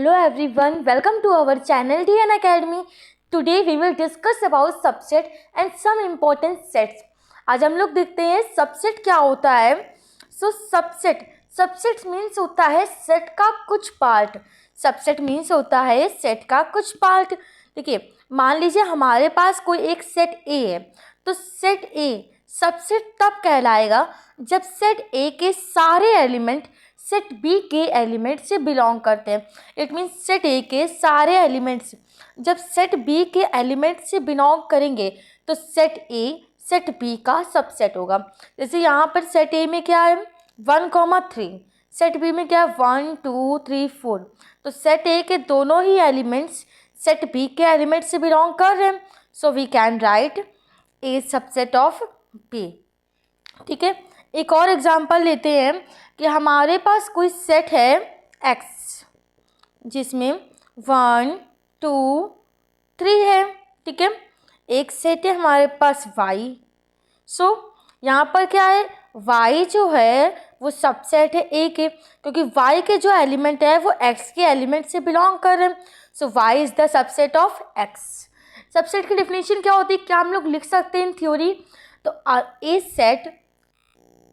Hello everyone, welcome to our channel DN Academy. Today we will discuss about subset and some important sets. आज हम लोग देखते हैं subset क्या होता है. सबसेट मीन्स होता है सेट का कुछ पार्ट. सबसेट मीन्स होता है सेट का कुछ पार्ट. देखिए, मान लीजिए हमारे पास कोई एक सेट ए है, तो सेट ए सबसेट तब कहलाएगा जब सेट ए के सारे एलिमेंट सेट बी के एलिमेंट से बिलोंग करते हैं. इट मीन्स सेट ए के सारे एलिमेंट्स जब सेट बी के एलिमेंट से बिलोंग करेंगे तो सेट ए सेट बी का सबसेट होगा. जैसे यहाँ पर सेट ए में क्या है 1,3, सेट बी में क्या है 1 2 3 4. तो सेट ए के दोनों ही एलिमेंट्स सेट बी के एलिमेंट से बिलोंग कर रहे हैं. So we can write A subset of B. ठीक है, एक और एग्जांपल लेते हैं कि हमारे पास कोई सेट है एक्स जिसमें 1 2 3 है. ठीक है, एक सेट है हमारे पास वाई. सो यहाँ पर क्या है, वाई जो है वो सबसेट है ए के, क्योंकि वाई के जो एलिमेंट है वो एक्स के एलिमेंट से बिलोंग कर रहे हैं. So Y is the subset of X. Subset की डेफिनेशन क्या होती है, क्या हम लोग लिख सकते हैं इन थ्योरी. तो a set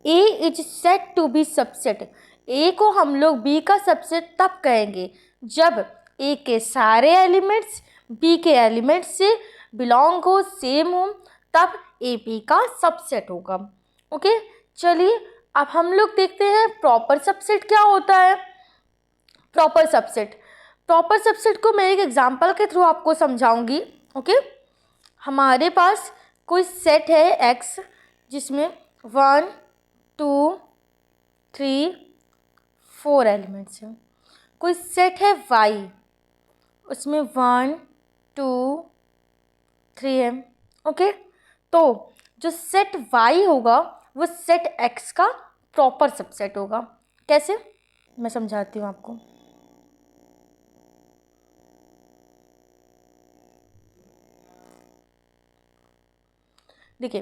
A is said to be subset. A को हम लोग बी का सबसेट तब कहेंगे जब ए के सारे एलिमेंट्स बी के एलिमेंट्स से बिलोंग हो, सेम हो, तब ए बी का सबसेट होगा. ओके, चलिए अब हम लोग देखते हैं प्रॉपर सबसेट क्या होता है. प्रॉपर सबसेट को मैं एक एग्जांपल के थ्रू आपको समझाऊंगी. ओके, हमारे पास कोई सेट है एक्स जिसमें 1 2 3 4 एलिमेंट्स हैं. कोई सेट है वाई, उसमें 1 2 3 है. ओके, तो जो सेट वाई होगा वो सेट एक्स का प्रॉपर सबसेट होगा. कैसे, मैं समझाती हूँ आपको. देखिए,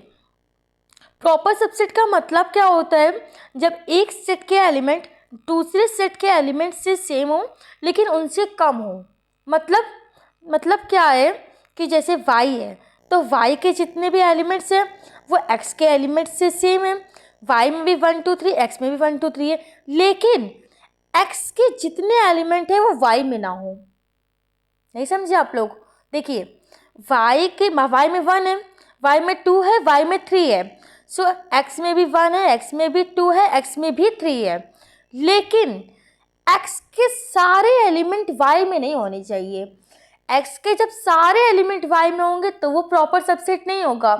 प्रॉपर सबसेट का मतलब क्या होता है, जब एक सेट के एलिमेंट दूसरे सेट के एलिमेंट से सेम हो लेकिन उनसे कम हो. मतलब क्या है कि जैसे y है तो y के जितने भी एलिमेंट्स हैं वो x के एलिमेंट से सेम है. y में भी 1 2 3, x में भी 1 2 3 है, लेकिन x के जितने एलिमेंट हैं वो y में ना हो. नहीं समझे आप लोग. देखिए, y में 1 है, y में 2 है, y में 3 है. सो x में भी 1 है, x में भी 2 है, x में भी 3 है, लेकिन x के सारे एलिमेंट y में नहीं होने चाहिए. x के जब सारे एलिमेंट y में होंगे तो वो प्रॉपर सबसेट नहीं होगा.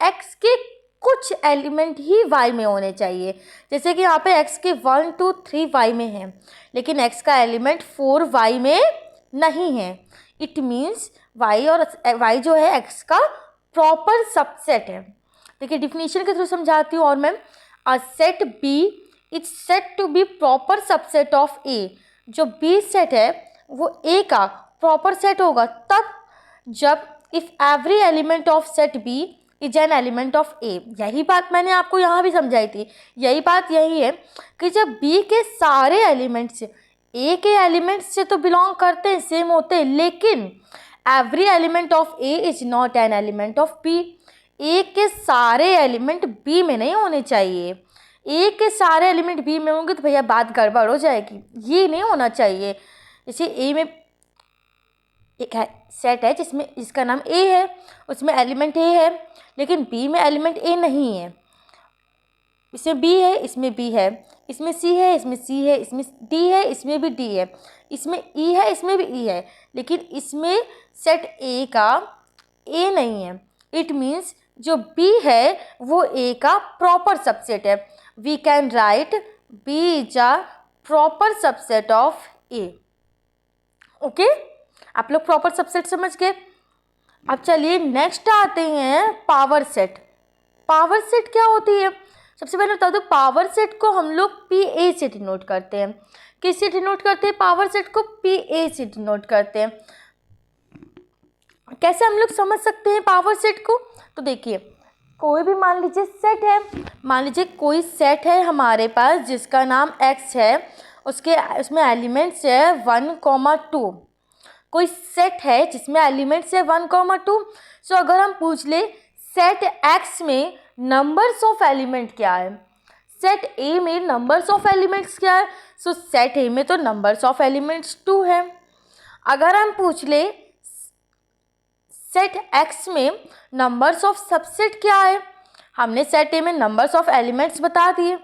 x के कुछ एलिमेंट ही y में होने चाहिए. जैसे कि यहाँ पे x के 1 2 3 y में है, लेकिन x का एलिमेंट 4 y में नहीं है. इट मीन्स y जो है x का प्रॉपर सबसेट है. देखिए, डिफिनीशन के थ्रू समझाती हूँ और मैं. A set B is said to be proper subset of A. जो बी सेट है वो ए का प्रॉपर सेट होगा तब जब if every element of set B is an element of A. यही बात मैंने आपको यहाँ भी समझाई थी. यही बात यही है कि जब बी के सारे एलिमेंट्स ए के एलिमेंट्स से तो बिलोंग करते हैं, सेम होते हैं, लेकिन every element of A is not an element of B. A के सारे एलिमेंट बी में नहीं होने चाहिए. ए के सारे एलिमेंट बी में होंगे तो भैया बात गड़बड़ हो जाएगी. ये नहीं होना चाहिए. जैसे ए में एक सेट है जिसका नाम ए है, उसमें एलिमेंट ए है, लेकिन बी में एलिमेंट ए नहीं है. इसमें बी है, इसमें बी है, इसमें सी है, इसमें सी है, इसमें डी है, इसमें भी डी है, इसमें ई है, इसमें भी ई है, लेकिन इसमें सेट ए का ए नहीं है. इट मीन्स जो बी है वो ए का प्रॉपर सबसेट है. We can write B is a proper subset of A. Okay, आप लोग प्रॉपर सबसेट समझ गए. अब चलिए नेक्स्ट आते हैं पावर सेट. पावर सेट क्या होती है, सबसे पहले बता दो. पावर सेट को हम लोग पी ए से डिनोट करते हैं. किससे डिनोट करते हैं पावर सेट को? पी ए से डिनोट करते हैं. कैसे हम लोग समझ सकते हैं पावर सेट को? तो देखिए, कोई भी मान लीजिए सेट है, मान लीजिए कोई सेट है हमारे पास जिसका नाम x है, उसमें एलिमेंट्स है 1,2। कोई सेट है जिसमें एलिमेंट्स है 1,2। सो अगर हम पूछ ले सेट एक्स में नंबर्स ऑफ एलिमेंट क्या है, सेट ए में नंबर्स ऑफ एलिमेंट्स क्या है, सो सेट ए में तो नंबर्स ऑफ एलिमेंट्स 2 है। अगर हम पूछ ले सेट एक्स में नंबर्स ऑफ सबसेट क्या है, हमने सेट ए में नंबर्स ऑफ एलिमेंट्स बता दिए।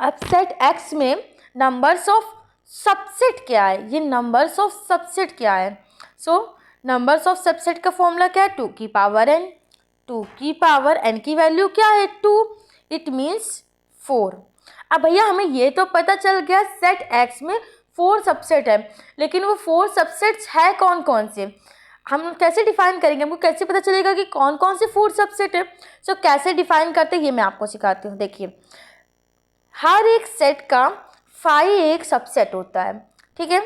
अब सेट एक्स में नंबर्स ऑफ सबसेट क्या है, ये नंबर्स ऑफ सबसेट क्या है। सो नंबर्स ऑफ सबसेट का फॉर्मूला क्या है, 2 की पावर n। 2 की पावर n की वैल्यू क्या है, 2, इट मीन्स 4। अब भैया हमें ये तो पता चल गया सेट एक्स में 4 सबसेट है, लेकिन वो 4 सबसेट्स है कौन कौन से, हम कैसे डिफाइन करेंगे, हमको कैसे पता चलेगा कि कौन कौन से 4 सबसेट है। सो कैसे डिफाइन करते हैं ये मैं आपको सिखाती हूँ। देखिए हर एक सेट का फाई एक सबसेट होता है, ठीक है।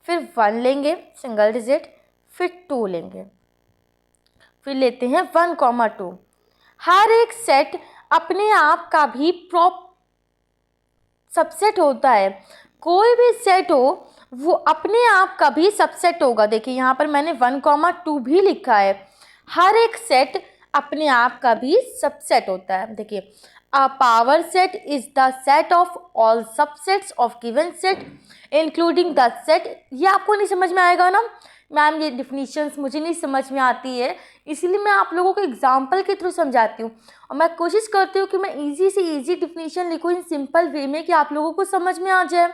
फिर 1 लेंगे सिंगल डिजिट, फिर 2 लेंगे, फिर लेते हैं 1,2। हर एक सेट अपने आप का भी प्रॉप सबसेट होता है। कोई भी सेट हो वो अपने आप का भी सबसेट होगा। देखिए यहाँ पर मैंने 1,2 भी लिखा है। हर एक सेट अपने आप का भी सबसेट होता है। देखिए a power set is the set of all subsets of given set including the set. ये आपको नहीं समझ में आएगा ना मैम, ये डिफिनीशंस मुझे नहीं समझ में आती है, इसीलिए मैं आप लोगों को एग्जाम्पल के थ्रू समझाती हूँ। और मैं कोशिश करती हूँ कि मैं इजी से इजी डिफिनीशन लिखूँ इन सिंपल वे में कि आप लोगों को समझ में आ जाए।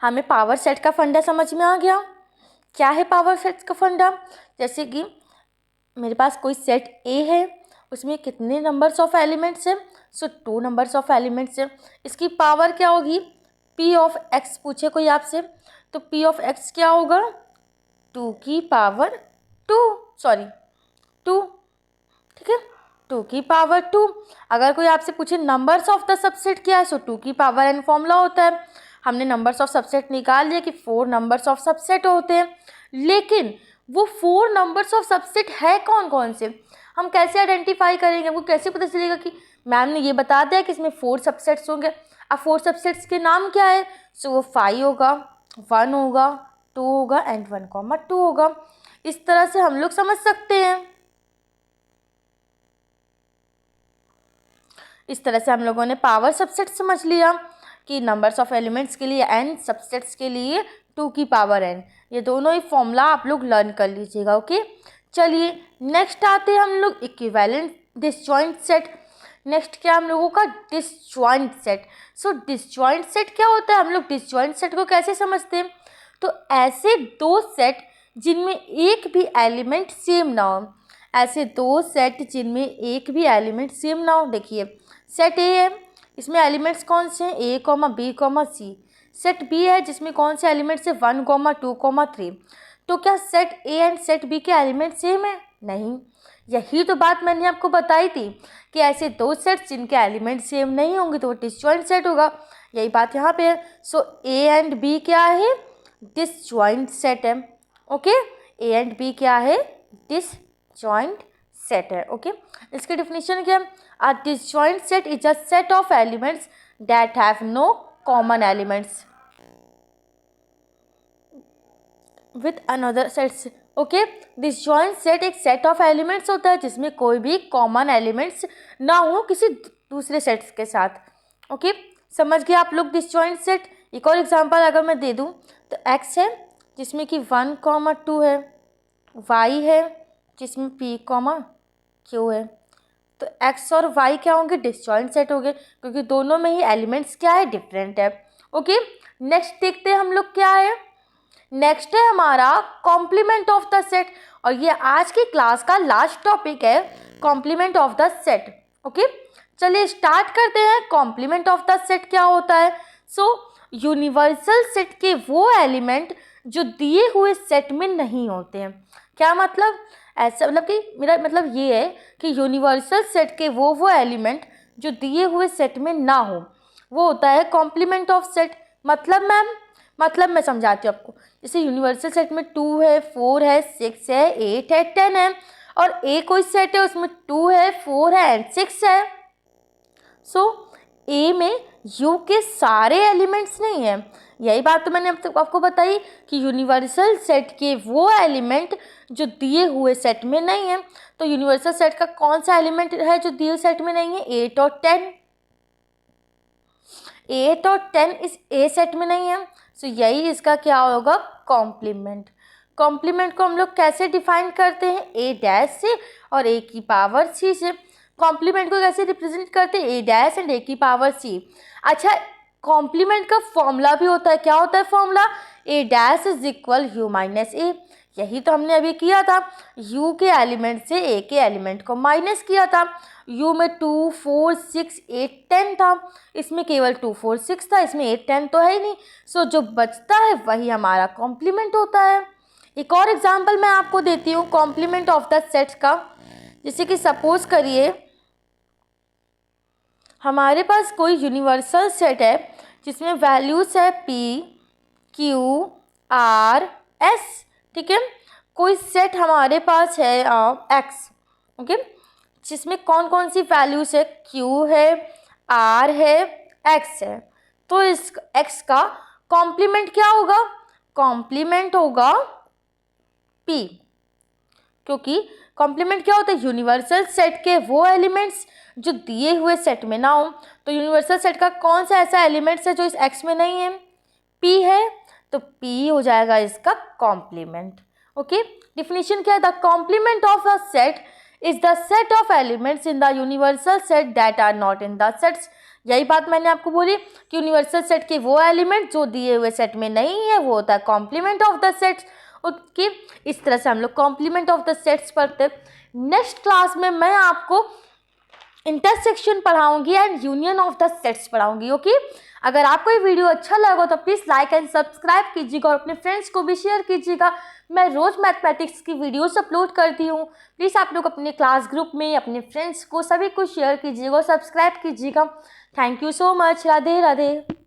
हमें पावर सेट का फंडा समझ में आ गया। क्या है पावर सेट का फंडा, जैसे कि मेरे पास कोई सेट ए है, उसमें कितने नंबर्स ऑफ एलिमेंट्स हैं, सो 2 नंबर्स ऑफ एलिमेंट्स हैं। इसकी पावर क्या होगी, पी ऑफ एक्स पूछे कोई आपसे तो पी ऑफ एक्स क्या होगा, 2 की पावर 2, सॉरी 2, ठीक है 2 की पावर 2। अगर कोई आपसे पूछे नंबर्स ऑफ द सबसेट क्या है, सो 2 की पावर n फॉर्मूला होता है। हमने नंबर्स ऑफ सबसेट निकाल लिया कि 4 नंबर्स ऑफ सबसेट होते हैं, लेकिन वो 4 नंबर्स ऑफ सबसेट है कौन कौन से, हम कैसे आइडेंटिफाई करेंगे, हमको कैसे पता चलेगा कि मैम ने ये बता दिया कि इसमें 4 सबसेट्स होंगे। अब 4 सबसेट्स के नाम क्या है, सो वो 5 होगा, 1 होगा, 2 होगा एंड 1,2 होगा। इस तरह से हम लोग समझ सकते हैं। इस तरह से हम लोगों ने पावर सबसेट समझ लिया कि नंबर्स ऑफ एलिमेंट्स के लिए n, सबसेट्स के लिए 2 की पावर n। ये दोनों ही फॉर्मूला आप लोग लर्न कर लीजिएगा। ओके चलिए नेक्स्ट आते हैं हम लोग इक्विवेलेंट डिसजॉइंट सेट। नेक्स्ट क्या हम लोगों का, डिसजॉइंट सेट। सो डिसजॉइंट सेट क्या होता है, हम लोग डिसजॉइंट सेट को कैसे समझते हैं, तो ऐसे 2 सेट जिनमें एक भी एलिमेंट सेम ना हो, ऐसे 2 सेट जिनमें एक भी एलिमेंट सेम ना हो। देखिए सेट ए है, इसमें एलिमेंट्स कौन से हैं, ए कॉमा बी कॉमा सी। सेट बी है जिसमें कौन से एलिमेंट्स है, 1, 2, 3। तो क्या set A and set B के एलिमेंट सेम है, नहीं। यही तो बात मैंने आपको बताई थी कि ऐसे 2 सेट्स जिनके एलिमेंट सेम नहीं होंगे तो वो डिसजॉइंट सेट होगा। यही बात यहाँ पे है। सो ए एंड बी क्या है, डिसजॉइंट सेट है। ओके ए एंड बी क्या है, डिसजॉइंट सेट है। ओके इसकी डेफिनेशन क्या है, a disjoint set is a set of elements that have no common elements with another sets. Okay disjoint set एक सेट ऑफ एलिमेंट्स होता है जिसमें कोई भी कॉमन एलिमेंट्स ना हो किसी दूसरे सेट्स के साथ। ओके समझ गए आप लोग डिसजॉइंट सेट। एक और एग्जांपल अगर मैं दे दूं तो x है जिसमें कि 1, 2 है, y है जिसमें p, q है। तो x और y क्या होंगे, डिसजॉइंट सेट होंगे क्योंकि दोनों में ही एलिमेंट्स क्या है, डिफरेंट है। ओके नेक्स्ट देखते हैं हम लोग क्या है, नेक्स्ट है हमारा कॉम्प्लीमेंट ऑफ द सेट। और ये आज की क्लास का लास्ट टॉपिक है, complement of the set. Okay चलिए स्टार्ट करते हैं। कॉम्प्लीमेंट ऑफ द सेट क्या होता है, सो यूनिवर्सल सेट के वो एलिमेंट जो दिए हुए सेट में नहीं होते हैं। क्या मतलब, ऐसा मतलब कि मेरा मतलब ये है कि यूनिवर्सल सेट के वो एलिमेंट जो दिए हुए सेट में ना हो वो होता है कॉम्प्लीमेंट ऑफ सेट। मतलब मैम, मतलब मैं समझाती हूँ आपको। जैसे यूनिवर्सल सेट में 2 है, 4 है, 6 है, 8 है, 10 है, और ए कोई सेट है उसमें 2 है, 4 है एंड 6 है। सो ए में यू के सारे एलिमेंट्स नहीं है। यही बात तो मैंने अब तक आपको बताई कि यूनिवर्सल सेट के वो एलिमेंट जो दिए हुए सेट में नहीं है। तो यूनिवर्सल सेट का कौन सा एलिमेंट है जो दिए सेट में नहीं है? 8 और 10। 8 और 10 इस ए सेट में नहीं है, सो यही इसका क्या होगा? कॉम्प्लीमेंट। कॉम्प्लीमेंट को हम लोग कैसे डिफाइन करते हैं? ए डैश से और ए की पावर सी से। कॉम्प्लीमेंट को कैसे रिप्रेजेंट करते हैं? ए डैश एंड ए की पावर सी। अच्छा, कॉम्प्लीमेंट का फॉर्मूला भी होता है। क्या होता है formula? A dash is equal U minus A. यही तो हमने अभी किया था, u के एलिमेंट से a के एलिमेंट को माइनस किया था। u में 2, 4, 6, 8, 10 था, इसमें केवल 2, 4, 6 था, इसमें 8, 10 तो है ही नहीं। सो जो बचता है वही हमारा कॉम्प्लीमेंट होता है। एक और एग्जांपल मैं आपको देती हूँ कॉम्प्लीमेंट ऑफ द सेट्स का। जैसे कि सपोज करिए हमारे पास कोई यूनिवर्सल सेट है जिसमें वैल्यूज है p, q, r, s। ठीक है, कोई सेट हमारे पास है x, ओके, जिसमें कौन कौन सी वैल्यूज है? q है, r है, x है। तो इस x का कॉम्प्लीमेंट क्या होगा? कॉम्प्लीमेंट होगा p, क्योंकि कॉम्प्लीमेंट क्या होता है? यूनिवर्सल सेट के वो एलिमेंट्स जो दिए हुए सेट में ना हो। तो यूनिवर्सल सेट का कौन सा ऐसा एलिमेंट्स है जो इस x में नहीं है? p है, तो p हो जाएगा इसका कॉम्प्लीमेंट। ओके, डिफिनीशन क्या है? The complement of a set is the set of elements in the universal set that are not in the sets. यही बात मैंने आपको बोली कि यूनिवर्सल सेट के वो एलिमेंट जो दिए हुए सेट में नहीं है वो होता है complement of the sets. Okay, इस तरह से हम लोग कॉम्प्लीमेंट ऑफ द सेट्स पढ़ते हैं। नेक्स्ट क्लास में मैं आपको इंटरसेक्शन पढ़ाऊंगी and union of the sets पढ़ाऊंगी। ओके, अगर आपको ये वीडियो अच्छा लगा तो प्लीज़ लाइक एंड सब्सक्राइब कीजिएगा और अपने फ्रेंड्स को भी शेयर कीजिएगा। मैं रोज़ मैथमेटिक्स की वीडियोस अपलोड करती हूँ। प्लीज़ आप लोग अपने क्लास ग्रुप में अपने फ्रेंड्स को सभी को शेयर कीजिएगा और सब्सक्राइब कीजिएगा। Thank you so much. Radhe Radhe.